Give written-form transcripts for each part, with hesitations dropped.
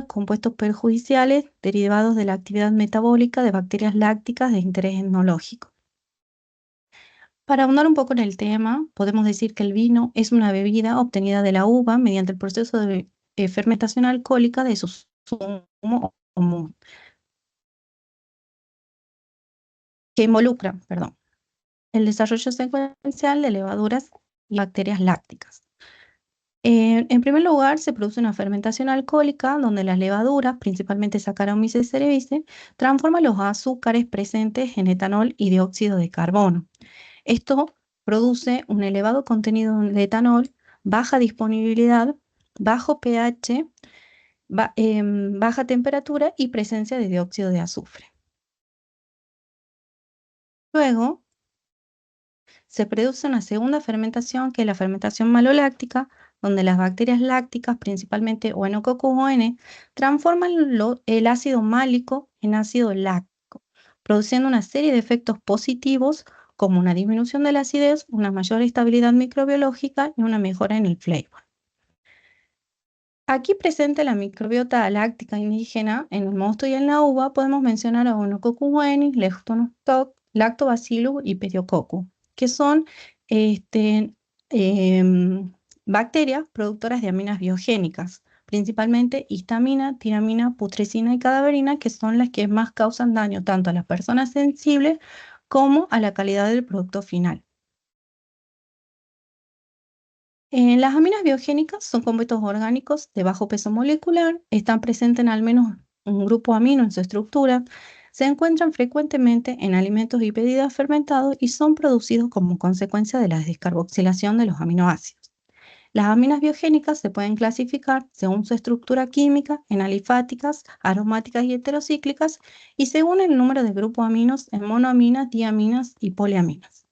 compuestos perjudiciales derivados de la actividad metabólica de bacterias lácticas de interés etnológico. Para ahondar un poco en el tema, podemos decir que el vino es una bebida obtenida de la uva mediante el proceso de fermentación alcohólica de su zumo común, que involucra, el desarrollo secuencial de levaduras y bacterias lácticas. En primer lugar, se produce una fermentación alcohólica donde las levaduras, principalmente Saccharomyces cerevisiae, transforman los azúcares presentes en etanol y dióxido de carbono. Esto produce un elevado contenido de etanol, baja disponibilidad, bajo pH, baja temperatura y presencia de dióxido de azufre. Luego, se produce una segunda fermentación, que es la fermentación maloláctica, donde las bacterias lácticas, principalmente Oenococcus ON, transforman el ácido málico en ácido láctico, produciendo una serie de efectos positivos como una disminución de la acidez, una mayor estabilidad microbiológica y una mejora en el flavor. Aquí presente la microbiota láctica indígena en el mosto y en la uva, podemos mencionar a Oenococcus guenis, Leptospira, Lactobacillus y Pediococcus, que son bacterias productoras de aminas biogénicas, principalmente histamina, tiramina, putrescina y cadaverina, que son las que más causan daño tanto a las personas sensibles como a la calidad del producto final. Las aminas biogénicas son compuestos orgánicos de bajo peso molecular, están presentes en al menos un grupo amino en su estructura, se encuentran frecuentemente en alimentos y bebidas fermentados y son producidos como consecuencia de la descarboxilación de los aminoácidos. Las aminas biogénicas se pueden clasificar según su estructura química en alifáticas, aromáticas y heterocíclicas, y según el número de grupos aminos en monoaminas, diaminas y poliaminas.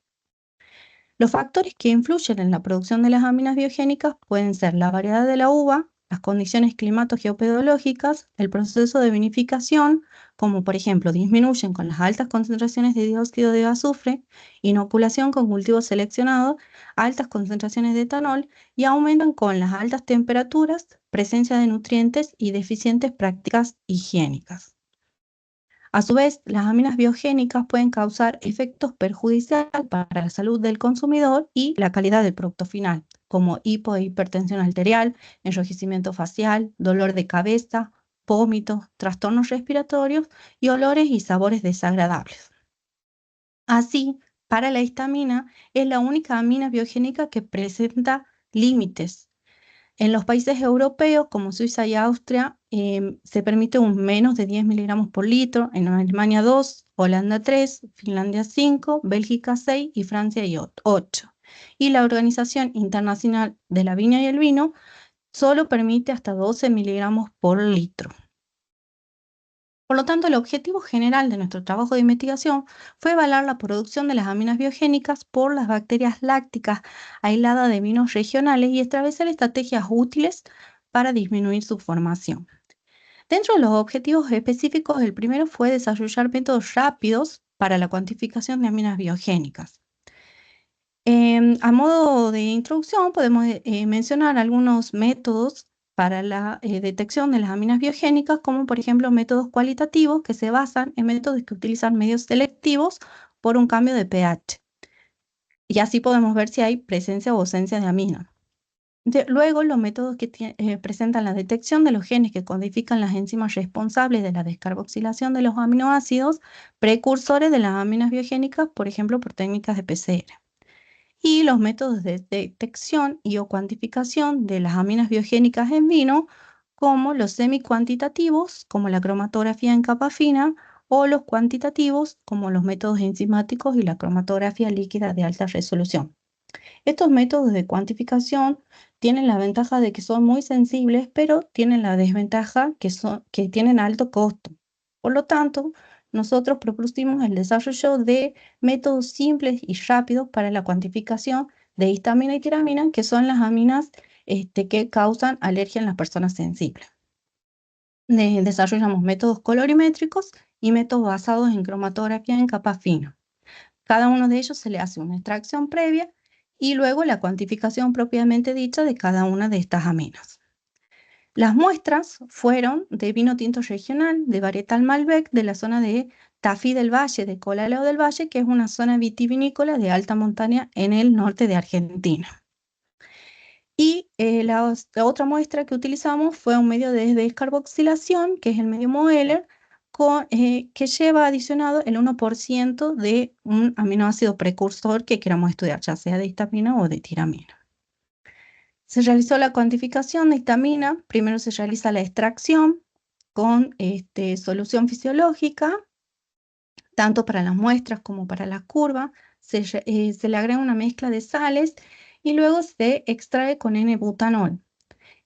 Los factores que influyen en la producción de las aminas biogénicas pueden ser la variedad de la uva, las condiciones climato-geopedológicas, el proceso de vinificación, como por ejemplo disminuyen con las altas concentraciones de dióxido de azufre, inoculación con cultivos seleccionados, altas concentraciones de etanol y aumentan con las altas temperaturas, presencia de nutrientes y deficientes prácticas higiénicas. A su vez, las aminas biogénicas pueden causar efectos perjudiciales para la salud del consumidor y la calidad del producto final, como hipo e hipertensión arterial, enrojecimiento facial, dolor de cabeza, vómitos, trastornos respiratorios y olores y sabores desagradables. Así, para la histamina, es la única amina biogénica que presenta límites. En los países europeos, como Suiza y Austria, se permite un menos de 10 miligramos por litro, en Alemania 2, Holanda 3, Finlandia 5, Bélgica 6 y Francia 8. Y la Organización Internacional de la Viña y el Vino solo permite hasta 12 miligramos por litro. Por lo tanto, el objetivo general de nuestro trabajo de investigación fue evaluar la producción de las aminas biogénicas por las bacterias lácticas aisladas de vinos regionales y establecer estrategias útiles para disminuir su formación. Dentro de los objetivos específicos, el primero fue desarrollar métodos rápidos para la cuantificación de aminas biogénicas. A modo de introducción, podemos mencionar algunos métodos para la detección de las aminas biogénicas, como por ejemplo métodos cualitativos que se basan en métodos que utilizan medios selectivos por un cambio de pH. Y así podemos ver si hay presencia o ausencia de aminos. Luego, los métodos que presentan la detección de los genes que codifican las enzimas responsables de la descarboxilación de los aminoácidos, precursores de las aminas biogénicas, por ejemplo, por técnicas de PCR. Y los métodos de detección y o cuantificación de las aminas biogénicas en vino, como los semicuantitativos, como la cromatografía en capa fina, o los cuantitativos, como los métodos enzimáticos y la cromatografía líquida de alta resolución. Estos métodos de cuantificación tienen la ventaja de que son muy sensibles, pero tienen la desventaja que tienen alto costo. Por lo tanto, nosotros propusimos el desarrollo de métodos simples y rápidos para la cuantificación de histamina y tiramina, que son las aminas que causan alergia en las personas sensibles. Desarrollamos métodos colorimétricos y métodos basados en cromatografía en capa fina. Cada uno de ellos se le hace una extracción previa y luego la cuantificación propiamente dicha de cada una de estas aminas. Las muestras fueron de vino tinto regional, de varietal Malbec, de la zona de Tafí del Valle, de Colaleo del Valle, que es una zona vitivinícola de alta montaña en el norte de Argentina. Y la otra muestra que utilizamos fue un medio de descarboxilación, que es el medio Moeller, que lleva adicionado el 1% de un aminoácido precursor que queramos estudiar, ya sea de histamina o de tiramina. Se realizó la cuantificación de histamina. Primero se realiza la extracción con solución fisiológica, tanto para las muestras como para la curva. Se le agrega una mezcla de sales y luego se extrae con N-butanol.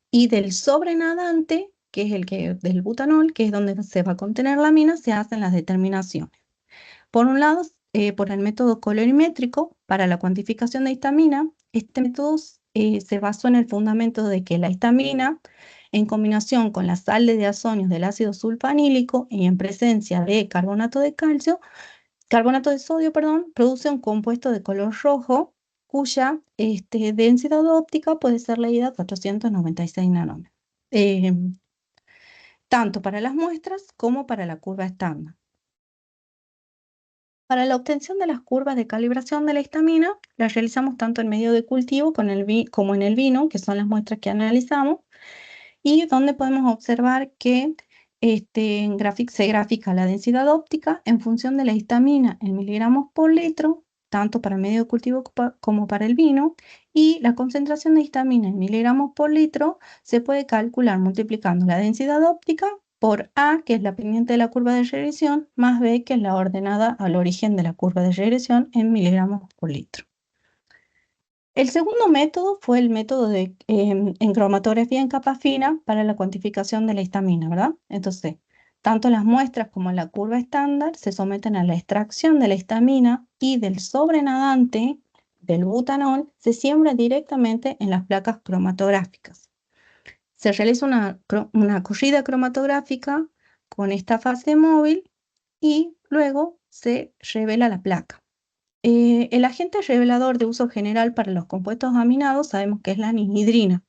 Y del sobrenadante, que es del butanol, que es donde se va a contener la amina, se hacen las determinaciones. Por un lado, por el método colorimétrico para la cuantificación de histamina, este método se basó en el fundamento de que la histamina, en combinación con la sal de diazonios del ácido sulfanílico y en presencia de carbonato de sodio, perdón, produce un compuesto de color rojo cuya densidad óptica puede ser leída a 496 nanómetros, eh, tanto para las muestras como para la curva estándar. Para la obtención de las curvas de calibración de la histamina, las realizamos tanto en medio de cultivo como en el vino, que son las muestras que analizamos, y donde podemos observar que se grafica la densidad óptica en función de la histamina en miligramos por litro, tanto para el medio de cultivo como para el vino, y la concentración de histamina en miligramos por litro se puede calcular multiplicando la densidad óptica por A, que es la pendiente de la curva de regresión, más B, que es la ordenada al origen de la curva de regresión en miligramos por litro. El segundo método fue el método en cromatografía en capa fina para la cuantificación de la histamina, ¿verdad? Entonces, tanto las muestras como la curva estándar se someten a la extracción de la histamina y del sobrenadante del butanol se siembra directamente en las placas cromatográficas. Se realiza una corrida cromatográfica con esta fase móvil y luego se revela la placa. El agente revelador de uso general para los compuestos aminados sabemos que es la anhidrina.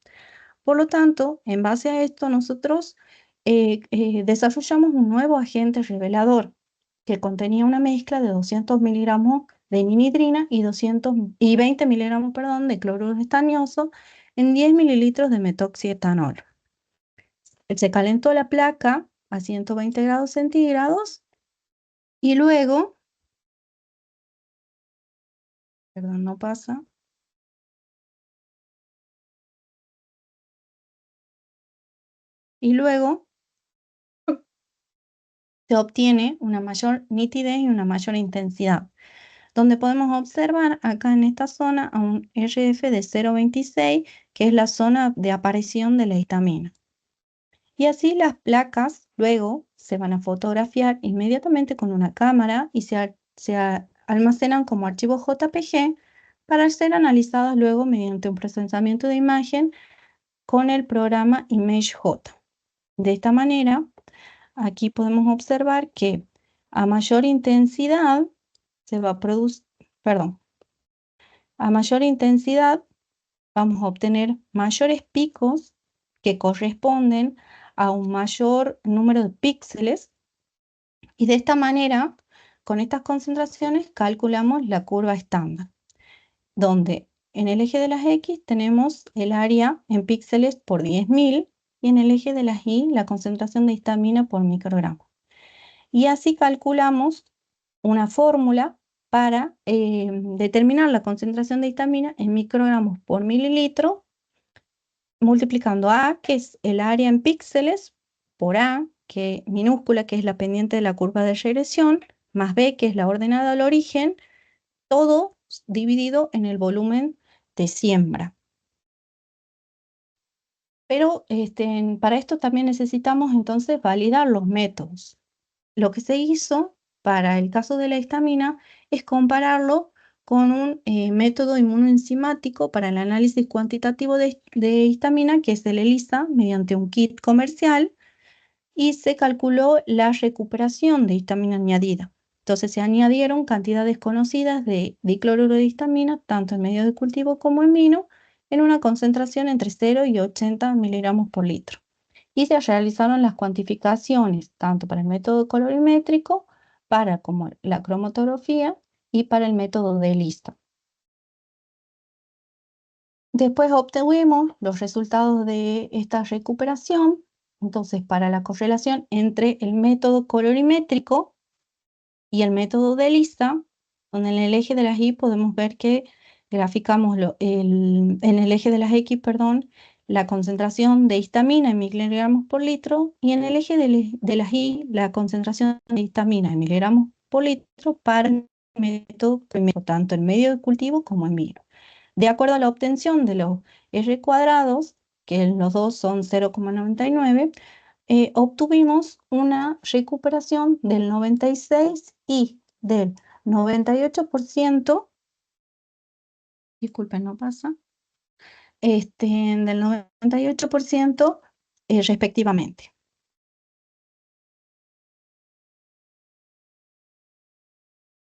Por lo tanto, en base a esto, nosotros desarrollamos un nuevo agente revelador que contenía una mezcla de 200 miligramos de anhidrina y 20 miligramos, perdón, de cloruro estañoso en 10 mililitros de metoxietanol. Se calentó la placa a 120 grados centígrados y luego, perdón, no pasa, y luego se obtiene una mayor nitidez y una mayor intensidad, donde podemos observar acá en esta zona a un RF de 0,26, que es la zona de aparición de la histamina. Y así las placas luego se van a fotografiar inmediatamente con una cámara y se almacenan como archivos JPG para ser analizadas luego mediante un procesamiento de imagen con el programa ImageJ. De esta manera, aquí podemos observar que a mayor intensidad se va a producir, perdón, a mayor intensidad vamos a obtener mayores picos que corresponden a un mayor número de píxeles y de esta manera, con estas concentraciones, calculamos la curva estándar, donde en el eje de las X tenemos el área en píxeles por 10.000 y en el eje de las Y la concentración de histamina por microgramo. Y así calculamos una fórmula para determinar la concentración de histamina en microgramos por mililitro, multiplicando A, que es el área en píxeles, por A, que minúscula, que es la pendiente de la curva de regresión, más B, que es la ordenada al origen, todo dividido en el volumen de siembra. Pero para esto también necesitamos entonces validar los métodos. Lo que se hizo para el caso de la histamina es compararlo con un método inmunoenzimático para el análisis cuantitativo de histamina, que es el ELISA, mediante un kit comercial, y se calculó la recuperación de histamina añadida. Entonces se añadieron cantidades conocidas de dicloruro de histamina, tanto en medio de cultivo como en vino, en una concentración entre 0 y 80 miligramos por litro. Y se realizaron las cuantificaciones tanto para el método colorimétrico, para como la cromatografía y para el método de lista. Después obtuvimos los resultados de esta recuperación. Entonces, para la correlación entre el método colorimétrico y el método de lista, donde en el eje de las Y podemos ver que graficamos en el eje de las X, perdón, la concentración de histamina en miligramos por litro, y en el eje de las Y la concentración de histamina en miligramos por litro para el método primero, tanto en medio de cultivo como en vino. De acuerdo a la obtención de los R cuadrados, que los dos son 0,99, obtuvimos una recuperación del 96 y del 98%, disculpen, no pasa, del 98% respectivamente.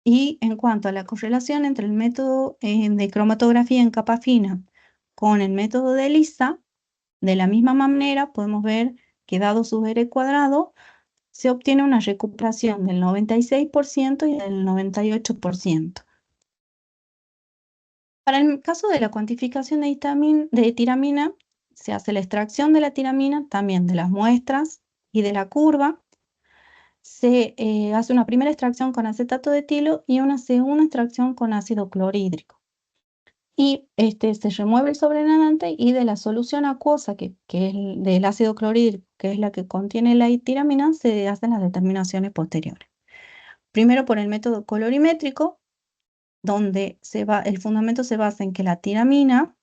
Y en cuanto a la correlación entre el método de cromatografía en capa fina con el método de lisa, de la misma manera podemos ver que dado su R cuadrado, se obtiene una recuperación del 96% y del 98%. Para el caso de la cuantificación de tiramina, se hace la extracción de la tiramina, también de las muestras y de la curva. Se hace una primera extracción con acetato de etilo y una segunda extracción con ácido clorhídrico. Y se remueve el sobrenadante, y de la solución acuosa, que es del ácido clorhídrico, que es la que contiene la tiramina, se hacen las determinaciones posteriores. Primero por el método colorimétrico, donde el fundamento se basa en que la tiramina,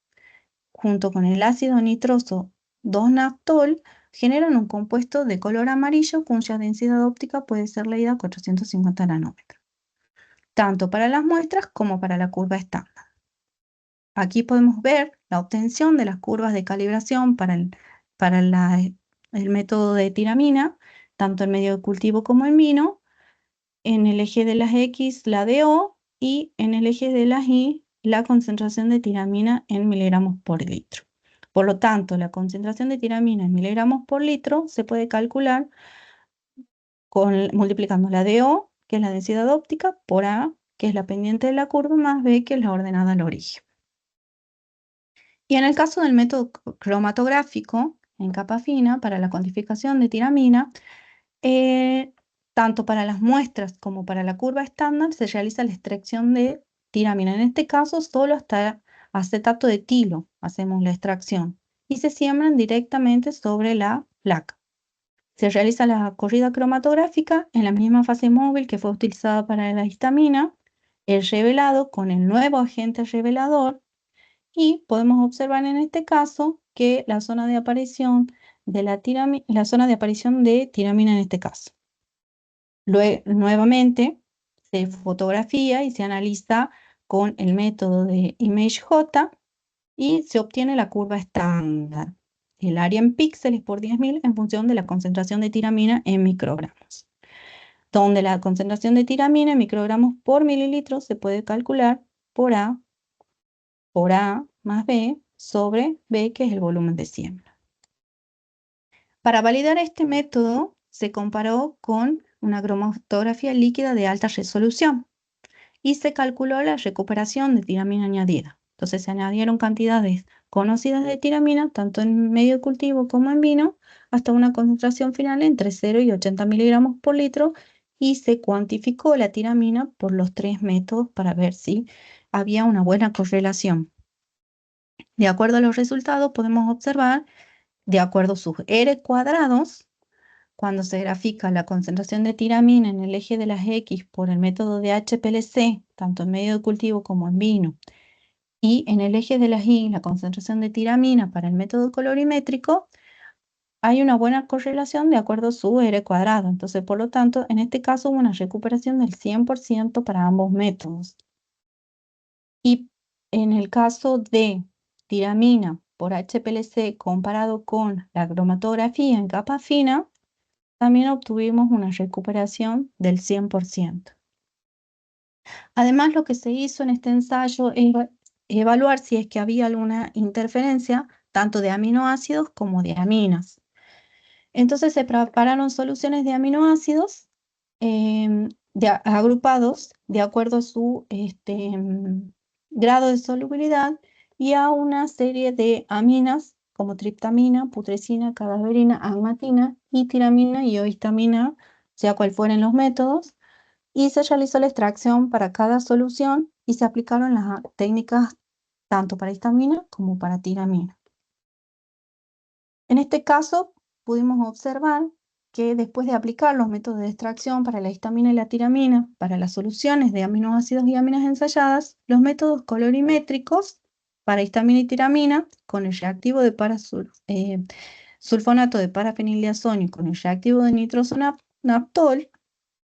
junto con el ácido nitroso 2-naftol, generan un compuesto de color amarillo cuya densidad óptica puede ser leída a 450 nanómetros, tanto para las muestras como para la curva estándar. Aquí podemos ver la obtención de las curvas de calibración para el método de tiramina, tanto en medio de cultivo como en vino. En el eje de las X, la DO, y en el eje de las Y, la concentración de tiramina en miligramos por litro. Por lo tanto, la concentración de tiramina en miligramos por litro se puede calcular multiplicando la DO, que es la densidad óptica, por A, que es la pendiente de la curva, más B, que es la ordenada al origen. Y en el caso del método cromatográfico en capa fina, para la cuantificación de tiramina, tanto para las muestras como para la curva estándar, se realiza la extracción de tiramina. En este caso, solo hasta acetato de etilo hacemos la extracción y se siembran directamente sobre la placa. Se realiza la corrida cromatográfica en la misma fase móvil que fue utilizada para la histamina, el revelado con el nuevo agente revelador, y podemos observar en este caso que la zona de aparición de la zona de aparición de tiramina en este caso. Nuevamente se fotografía y se analiza con el método de ImageJ y se obtiene la curva estándar, el área en píxeles por 10.000 en función de la concentración de tiramina en microgramos, donde la concentración de tiramina en microgramos por mililitro se puede calcular por A más B sobre B, que es el volumen de siembra. Para validar este método, se comparó con una cromatografía líquida de alta resolución y se calculó la recuperación de tiramina añadida. Entonces se añadieron cantidades conocidas de tiramina, tanto en medio de cultivo como en vino, hasta una concentración final entre 0 y 80 miligramos por litro, y se cuantificó la tiramina por los tres métodos para ver si había una buena correlación. De acuerdo a los resultados, podemos observar, de acuerdo a sus R cuadrados, cuando se grafica la concentración de tiramina en el eje de las X por el método de HPLC, tanto en medio de cultivo como en vino, y en el eje de las Y, la concentración de tiramina para el método colorimétrico, hay una buena correlación de acuerdo a su R cuadrado. Entonces, por lo tanto, en este caso hubo una recuperación del 100% para ambos métodos. Y en el caso de tiramina por HPLC comparado con la cromatografía en capa fina, también obtuvimos una recuperación del 100%. Además, lo que se hizo en este ensayo es evaluar si es que había alguna interferencia tanto de aminoácidos como de aminas. Entonces se prepararon soluciones de aminoácidos agrupados de acuerdo a su grado de solubilidad y a una serie de aminas como triptamina, putrescina, cadaverina, agmatina y tiramina y histamina, sea cual fueren los métodos, y se realizó la extracción para cada solución y se aplicaron las técnicas tanto para histamina como para tiramina. En este caso, pudimos observar que después de aplicar los métodos de extracción para la histamina y la tiramina, para las soluciones de aminoácidos y aminas ensayadas, los métodos colorimétricos para histamina y tiramina, con el reactivo de sulfonato de parafenildiazón y con el reactivo de nitrosonaptol,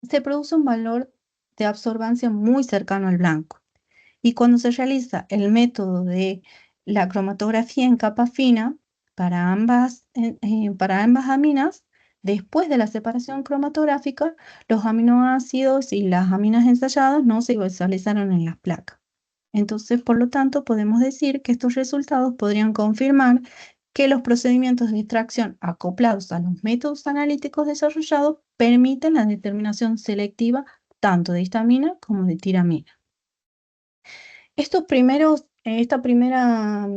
se produce un valor de absorbancia muy cercano al blanco. Y cuando se realiza el método de la cromatografía en capa fina para para ambas aminas, después de la separación cromatográfica, los aminoácidos y las aminas ensayadas no se visualizaron en las placas. Entonces, por lo tanto, podemos decir que estos resultados podrían confirmar que los procedimientos de extracción acoplados a los métodos analíticos desarrollados permiten la determinación selectiva tanto de histamina como de tiramina. Esta primera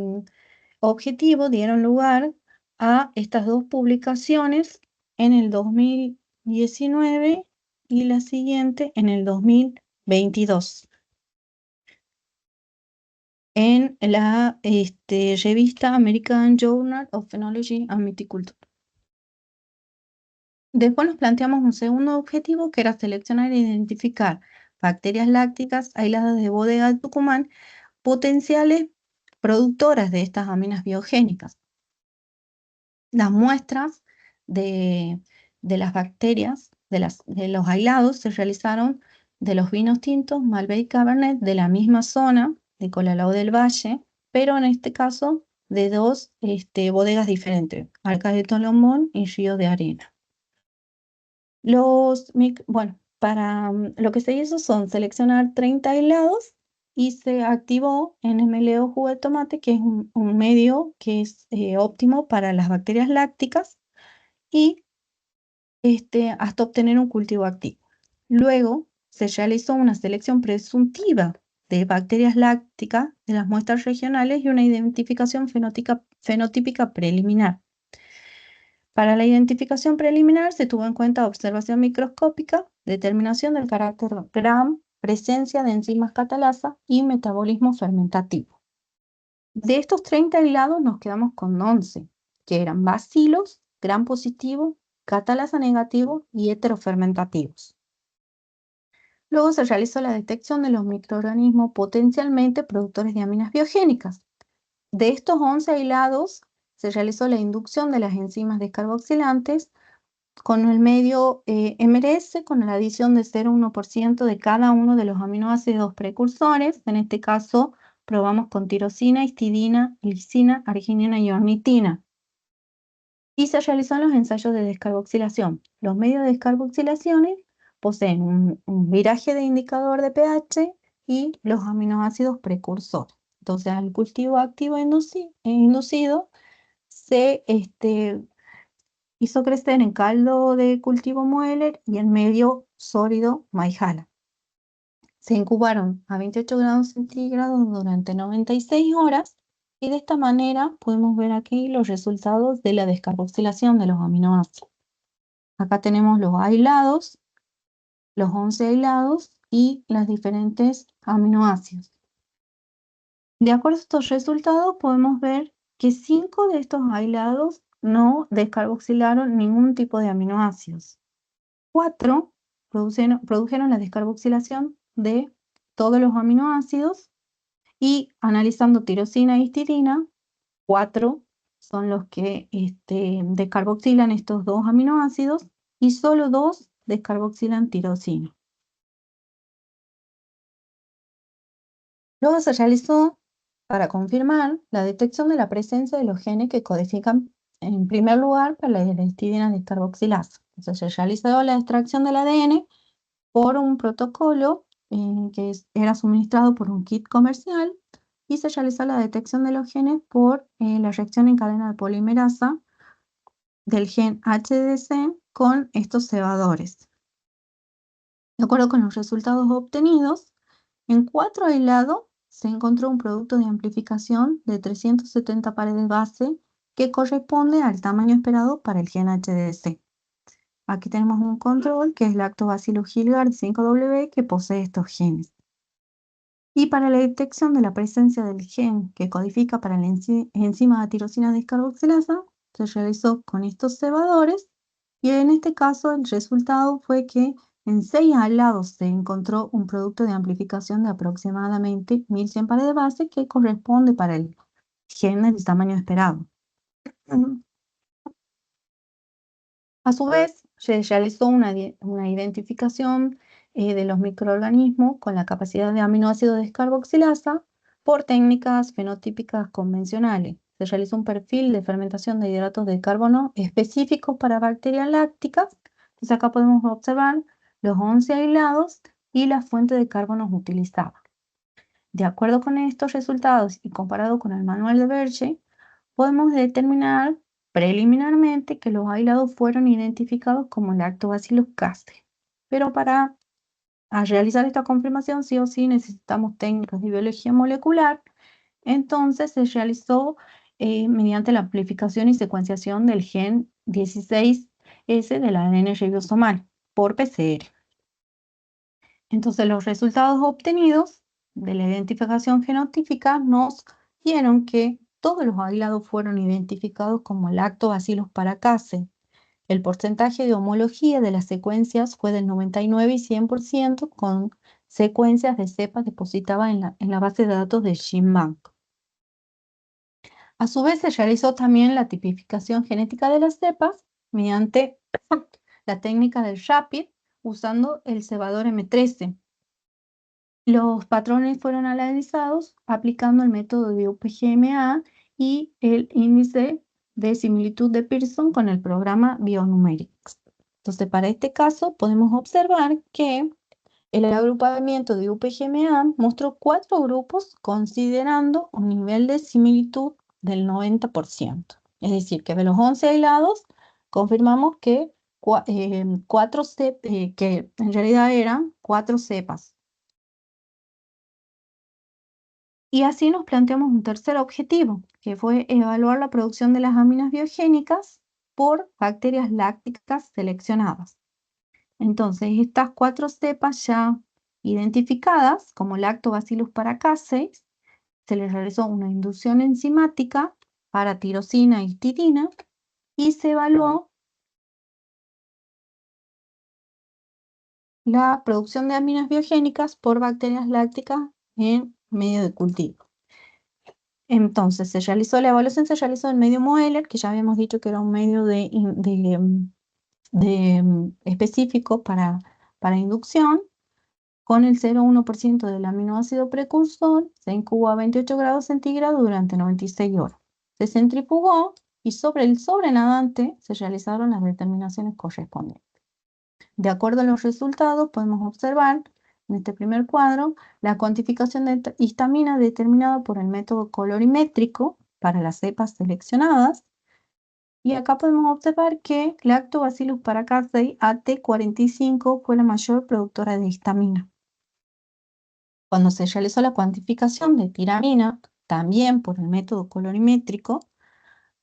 objetivo dieron lugar a estas dos publicaciones en el 2019 y la siguiente en el 2022 en la revista American Journal of Phenology and Viticulture. Después nos planteamos un segundo objetivo que era seleccionar e identificar bacterias lácticas aisladas de bodega de Tucumán potenciales productoras de estas aminas biogénicas. Las muestras de las bacterias, de los aislados, se realizaron de los vinos tintos, Malbec y Cabernet, de la misma zona, de Colalao del Valle, pero en este caso de dos bodegas diferentes, Arcas de Tolomón y Río de Arena. Lo que se hizo son seleccionar 30 aislados y se activó NMLO jugo de tomate, que es un medio que es óptimo para las bacterias lácticas y hasta obtener un cultivo activo. Luego se realizó una selección presuntiva de bacterias lácticas de las muestras regionales y una identificación fenotípica preliminar. Para la identificación preliminar se tuvo en cuenta observación microscópica, determinación del carácter gram, presencia de enzimas catalasa y metabolismo fermentativo. De estos 30 aislados nos quedamos con 11, que eran bacilos, gram positivo, catalasa negativo y heterofermentativos. Luego se realizó la detección de los microorganismos potencialmente productores de aminas biogénicas. De estos 11 aislados se realizó la inducción de las enzimas descarboxilantes con el medio MRS, con la adición de 0,1% de cada uno de los aminoácidos precursores. En este caso, probamos con tirosina, histidina, lisina, arginina y ornitina. Y se realizan los ensayos de descarboxilación. Los medios de descarboxilaciones poseen un viraje de indicador de pH y los aminoácidos precursores. Entonces, al cultivo activo inducido se hizo crecer en caldo de cultivo Moeller y en medio sólido Maijala. Se incubaron a 28 grados centígrados durante 96 horas y de esta manera podemos ver aquí los resultados de la descarboxilación de los aminoácidos. Acá tenemos los aislados, los 11 aislados y los diferentes aminoácidos. De acuerdo a estos resultados podemos ver que 5 de estos aislados no descarboxilaron ningún tipo de aminoácidos. 4 produjeron la descarboxilación de todos los aminoácidos y analizando tirosina y histidina, 4 son los que descarboxilan estos dos aminoácidos y solo 2 descarboxilan tirosina. Luego se realizó, para confirmar, la detección de la presencia de los genes que codifican en primer lugar para la histidina descarboxilasa. Entonces se realizó la extracción del ADN por un protocolo que era suministrado por un kit comercial y se realizó la detección de los genes por la reacción en cadena de polimerasa del gen HDC con estos cebadores. De acuerdo con los resultados obtenidos, en 4 aislados se encontró un producto de amplificación de 370 pares de base que corresponde al tamaño esperado para el gen HDC. Aquí tenemos un control que es Lactobacillus gilgard 5W que posee estos genes. Y para la detección de la presencia del gen que codifica para la enzima tirosina descarboxilasa, se realizó con estos cebadores y en este caso el resultado fue que en 6 aislados se encontró un producto de amplificación de aproximadamente 1100 pares de base que corresponde para el gen del tamaño esperado. A su vez, se realizó una identificación de los microorganismos con la capacidad de aminoácido descarboxilasa por técnicas fenotípicas convencionales. Se realizó un perfil de fermentación de hidratos de carbono específicos para bacterias lácticas. Entonces acá podemos observar los 11 aislados y la fuente de carbono utilizada. De acuerdo con estos resultados y comparado con el manual de Berche, podemos determinar preliminarmente que los aislados fueron identificados como Lactobacillus casei. Pero para realizar esta confirmación, sí o sí necesitamos técnicas de biología molecular. Entonces se realizó mediante la amplificación y secuenciación del gen 16S del ADN ribosomal por PCR. Entonces los resultados obtenidos de la identificación genotípica nos dieron que todos los aislados fueron identificados como Lactobacillus paracasei. El porcentaje de homología de las secuencias fue del 99 y 100% con secuencias de cepas depositadas en la base de datos de GenBank. A su vez se realizó también la tipificación genética de las cepas mediante la técnica del RAPID usando el cebador M13. Los patrones fueron analizados aplicando el método de UPGMA y el índice de similitud de Pearson con el programa Bionumerics. Entonces, para este caso, podemos observar que el agrupamiento de UPGMA mostró 4 grupos considerando un nivel de similitud del 90%. Es decir, que de los 11 aislados, confirmamos que, que en realidad eran 4 cepas. Y así nos planteamos un tercer objetivo, que fue evaluar la producción de las aminas biogénicas por bacterias lácticas seleccionadas. Entonces, estas 4 cepas ya identificadas como Lactobacillus paracasei, se les realizó una inducción enzimática para tirosina y histidina y se evaluó la producción de aminas biogénicas por bacterias lácticas en medio de cultivo. Entonces, la evaluación se realizó en medio Moeller, que ya habíamos dicho que era un medio específico para inducción, con el 0,1% del aminoácido precursor, se incubó a 28 grados centígrados durante 96 horas. Se centrifugó y sobre el sobrenadante se realizaron las determinaciones correspondientes. De acuerdo a los resultados, podemos observar en este primer cuadro la cuantificación de histamina determinada por el método colorimétrico para las cepas seleccionadas. Y acá podemos observar que Lactobacillus paracasei AT45 fue la mayor productora de histamina. Cuando se realizó la cuantificación de tiramina, también por el método colorimétrico,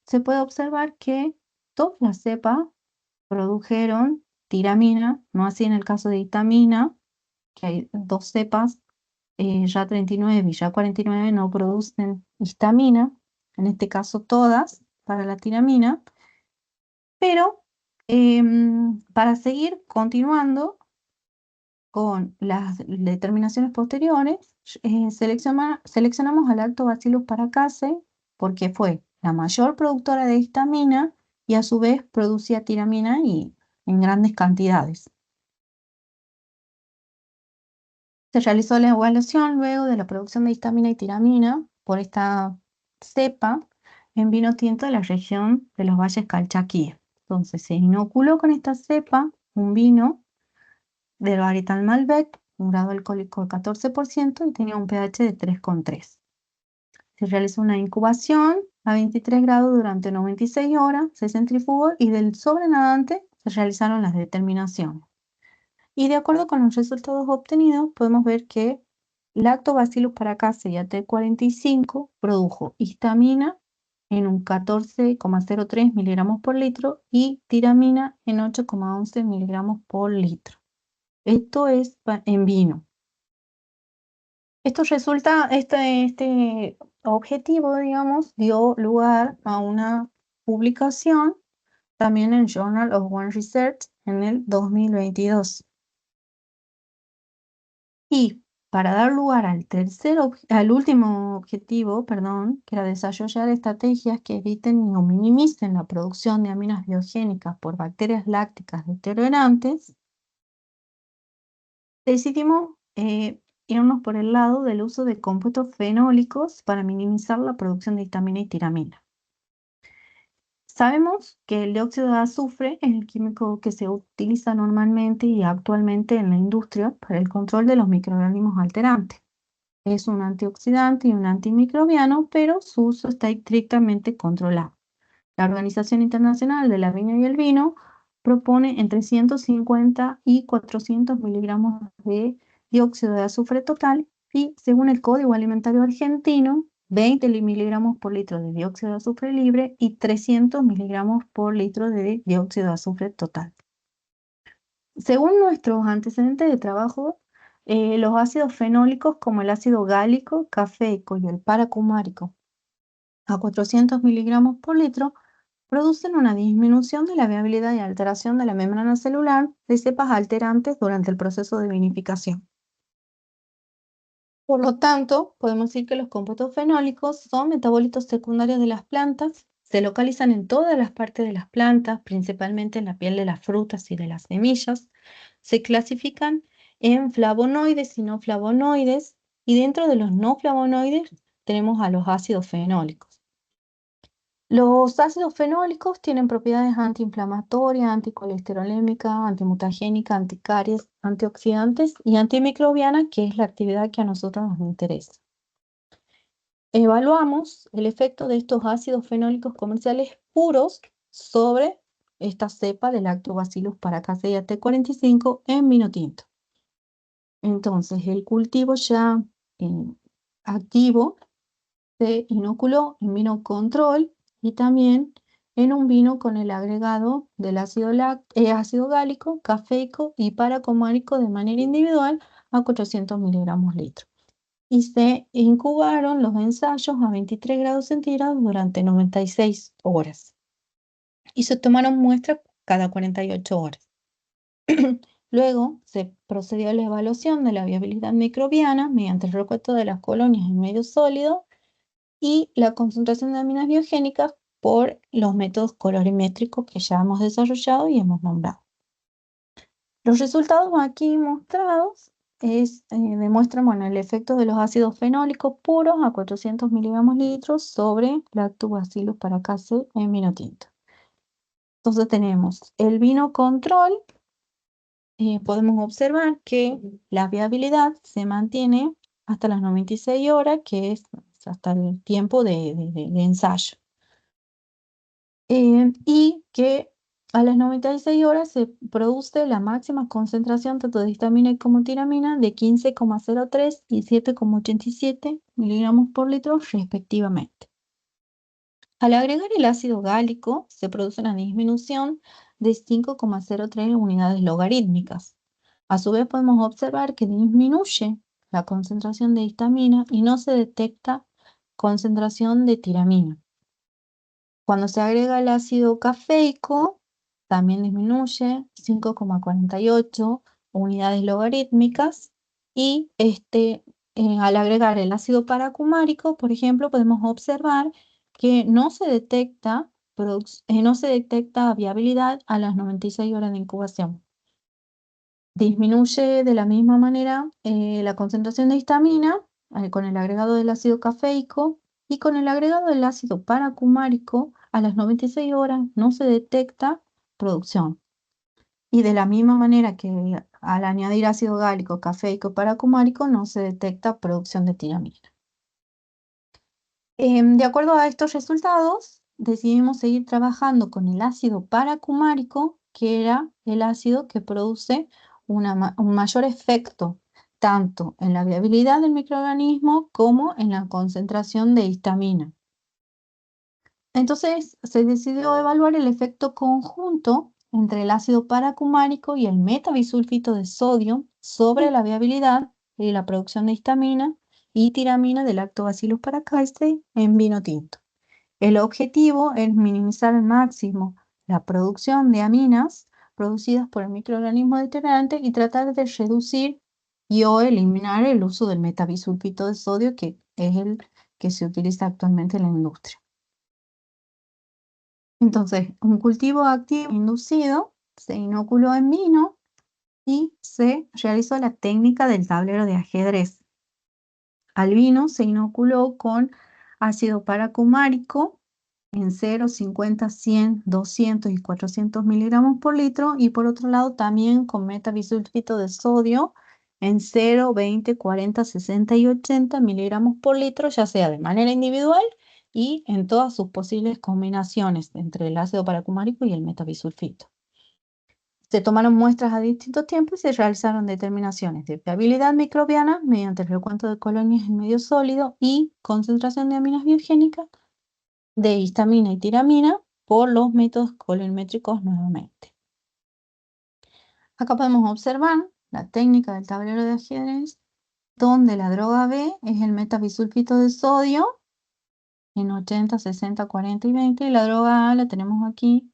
se puede observar que todas las cepas produjeron tiramina, no así en el caso de histamina, que hay 2 cepas, YA39 y YA49 no producen histamina, en este caso todas para la tiramina, pero para seguir continuando con las determinaciones posteriores, seleccionamos al Lactobacillus paracasei porque fue la mayor productora de histamina y a su vez producía tiramina y en grandes cantidades. Se realizó la evaluación luego de la producción de histamina y tiramina por esta cepa en vino tinto de la región de los valles calchaquíes. Entonces se inoculó con esta cepa un vino de varietal Malbec, un grado alcohólico de 14% y tenía un pH de 3,3. Se realizó una incubación a 23 grados durante 96 horas, se centrifugó y del sobrenadante se realizaron las determinaciones. Y de acuerdo con los resultados obtenidos, podemos ver que Lactobacillus paracase y AT45 produjo histamina en un 14,03 miligramos por litro y tiramina en 8,11 miligramos por litro. Esto es en vino. Esto resulta, este objetivo, digamos, dio lugar a una publicación también en Journal of One Research en el 2022. Y para dar lugar al último objetivo, perdón, que era desarrollar estrategias que eviten o minimicen la producción de aminas biogénicas por bacterias lácticas deteriorantes, decidimos irnos por el lado del uso de compuestos fenólicos para minimizar la producción de histamina y tiramina. Sabemos que el dióxido de azufre es el químico que se utiliza normalmente y actualmente en la industria para el control de los microorganismos alterantes. Es un antioxidante y un antimicrobiano, pero su uso está estrictamente controlado. La Organización Internacional de la Viña y el Vino propone entre 150 y 400 miligramos de dióxido de azufre total y, según el Código Alimentario Argentino, 20 miligramos por litro de dióxido de azufre libre y 300 miligramos por litro de dióxido de azufre total. Según nuestros antecedentes de trabajo, los ácidos fenólicos como el ácido gálico, cafeico y el paracumárico a 400 miligramos por litro producen una disminución de la viabilidad y alteración de la membrana celular de cepas alterantes durante el proceso de vinificación. Por lo tanto, podemos decir que los compuestos fenólicos son metabolitos secundarios de las plantas, se localizan en todas las partes de las plantas, principalmente en la piel de las frutas y de las semillas. Se clasifican en flavonoides y no flavonoides, y dentro de los no flavonoides tenemos a los ácidos fenólicos. Los ácidos fenólicos tienen propiedades antiinflamatorias, anticolesterolémicas, antimutagénicas, anticaries, antioxidantes y antimicrobianas, que es la actividad que a nosotros nos interesa. Evaluamos el efecto de estos ácidos fenólicos comerciales puros sobre esta cepa de Lactobacillus paracasei T45 en vino tinto. Entonces, el cultivo ya activo se inoculó en vino control y también en un vino con el agregado del ácido gálico, cafeico y paracomárico de manera individual a 400 miligramos litro. Y se incubaron los ensayos a 23 grados centígrados durante 96 horas. Y se tomaron muestras cada 48 horas. Luego se procedió a la evaluación de la viabilidad microbiana mediante el recuento de las colonias en medio sólido y la concentración de aminas biogénicas por los métodos colorimétricos que ya hemos desarrollado y hemos nombrado. Los resultados aquí mostrados demuestran el efecto de los ácidos fenólicos puros a 400 miligramos litros sobre Lactobacillus paracasei en vino tinto. Entonces tenemos el vino control, podemos observar que la viabilidad se mantiene hasta las 96 horas, que es hasta el tiempo de ensayo. Y que a las 96 horas se produce la máxima concentración tanto de histamina como tiramina de 15,03 y 7,87 miligramos por litro respectivamente. Al agregar el ácido gálico se produce una disminución de 5,03 unidades logarítmicas. A su vez podemos observar que disminuye la concentración de histamina y no se detecta concentración de tiramina. Cuando se agrega el ácido cafeico, también disminuye 5,48 unidades logarítmicas y al agregar el ácido paracumárico, por ejemplo, podemos observar que no se detecta viabilidad a las 96 horas de incubación. Disminuye de la misma manera la concentración de histamina con el agregado del ácido cafeico y con el agregado del ácido paracumárico a las 96 horas no se detecta producción. Y de la misma manera que al añadir ácido gálico, cafeico, paracumárico no se detecta producción de tiramina. De acuerdo a estos resultados, decidimos seguir trabajando con el ácido paracumárico, que era el ácido que produce un mayor efecto tanto en la viabilidad del microorganismo como en la concentración de histamina. Entonces se decidió evaluar el efecto conjunto entre el ácido paracumárico y el metabisulfito de sodio sobre la viabilidad y la producción de histamina y tiramina del Lactobacillus paracasei en vino tinto. El objetivo es minimizar al máximo la producción de aminas producidas por el microorganismo determinante y tratar de reducir y o eliminar el uso del metabisulfito de sodio, que es el que se utiliza actualmente en la industria. Entonces, un cultivo activo inducido se inoculó en vino y se realizó la técnica del tablero de ajedrez. Al vino se inoculó con ácido paracumárico en 0, 50, 100, 200 y 400 miligramos por litro, y por otro lado también con metabisulfito de sodio en 0, 20, 40, 60 y 80 miligramos por litro, ya sea de manera individual y en todas sus posibles combinaciones entre el ácido paracumárico y el metabisulfito. Se tomaron muestras a distintos tiempos y se realizaron determinaciones de viabilidad microbiana mediante el recuento de colonias en medio sólido y concentración de aminas biogénicas de histamina y tiramina por los métodos colorimétricos nuevamente. Acá podemos observar la técnica del tablero de ajedrez, donde la droga B es el metabisulfito de sodio en 80, 60, 40 y 20, y la droga A la tenemos aquí,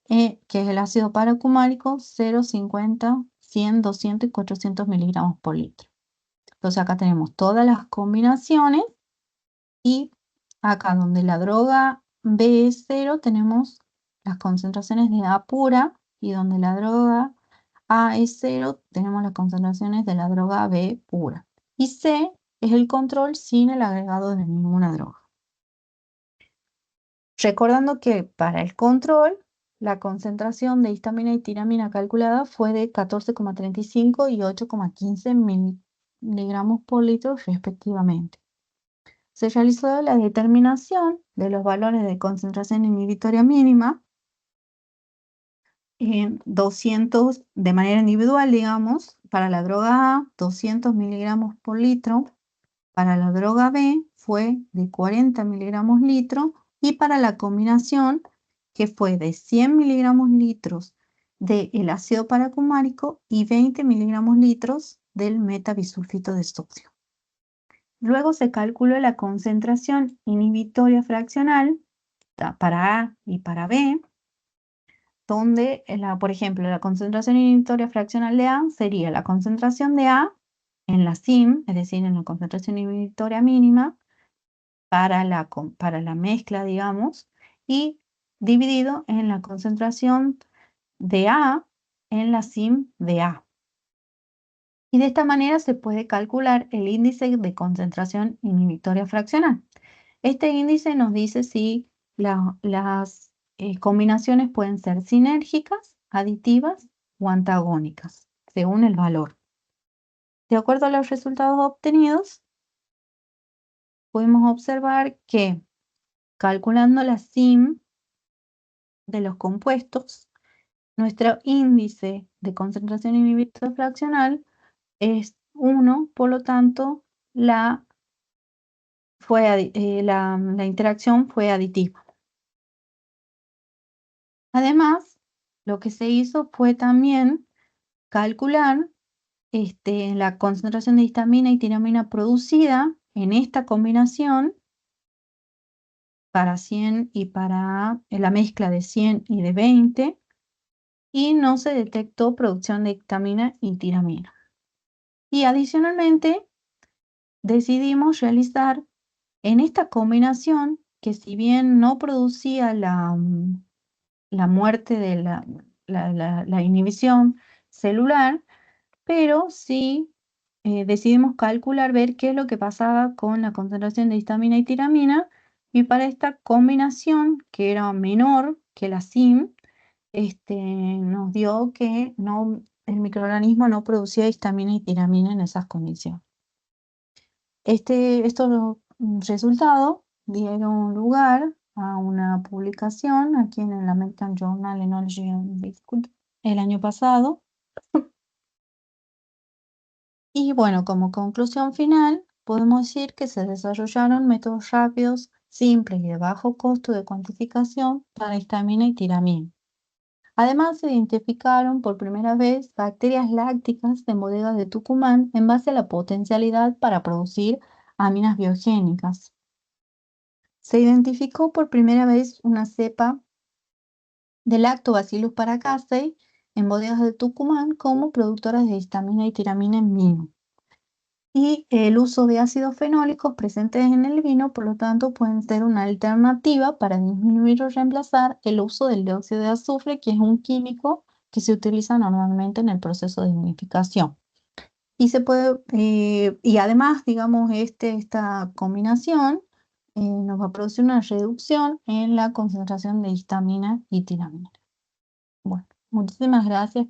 que es el ácido paracumárico, 0, 50, 100, 200 y 400 miligramos por litro. Entonces acá tenemos todas las combinaciones, y acá donde la droga B es 0 tenemos las concentraciones de A pura, y donde la droga A es 0 tenemos las concentraciones de la droga B pura. Y C es el control sin el agregado de ninguna droga. Recordando que para el control, la concentración de histamina y tiramina calculada fue de 14,35 y 8,15 miligramos por litro respectivamente. Se realizó la determinación de los valores de concentración inhibitoria mínima en 200 de manera individual, digamos, para la droga A, 200 miligramos por litro, para la droga B fue de 40 miligramos litro, y para la combinación, que fue de 100 miligramos litros del ácido paracumárico y 20 miligramos litros del metabisulfito de sodio. Luego se calculó la concentración inhibitoria fraccional para A y para B, donde, por ejemplo, la concentración inhibitoria fraccional de A sería la concentración de A en la CIM, es decir, en la concentración inhibitoria mínima, para la mezcla, digamos, y dividido en la concentración de A en la CIM de A. Y de esta manera se puede calcular el índice de concentración inhibitoria fraccional. Este índice nos dice si las combinaciones pueden ser sinérgicas, aditivas o antagónicas, según el valor. De acuerdo a los resultados obtenidos, podemos observar que calculando la CIM de los compuestos, nuestro índice de concentración inhibitoria fraccional es 1, por lo tanto, la interacción fue aditiva. Además, lo que se hizo fue también calcular la concentración de histamina y tiramina producida en esta combinación para 100 y para la mezcla de 100 y de 20, y no se detectó producción de histamina y tiramina. Y adicionalmente, decidimos realizar en esta combinación, que si bien no producía la muerte de la inhibición celular, pero sí decidimos calcular, ver qué es lo que pasaba con la concentración de histamina y tiramina, y para esta combinación, que era menor que la CIM, nos dio que el microorganismo no producía histamina y tiramina en esas condiciones. Estos resultados dieron lugar a una publicación aquí en el American Journal of Ethology and Viticulture el año pasado. Y bueno, como conclusión final, podemos decir que se desarrollaron métodos rápidos, simples y de bajo costo de cuantificación para histamina y tiramina. Además, se identificaron por primera vez bacterias lácticas en bodegas de Tucumán en base a la potencialidad para producir aminas biogénicas. Se identificó por primera vez una cepa de Lactobacillus paracasei en bodegas de Tucumán como productoras de histamina y tiramina en vino. Y el uso de ácidos fenólicos presentes en el vino, por lo tanto, pueden ser una alternativa para disminuir o reemplazar el uso del dióxido de azufre, que es un químico que se utiliza normalmente en el proceso de vinificación. Y y además, digamos, esta combinación nos va a producir una reducción en la concentración de histamina y tiramina. Bueno, muchísimas gracias.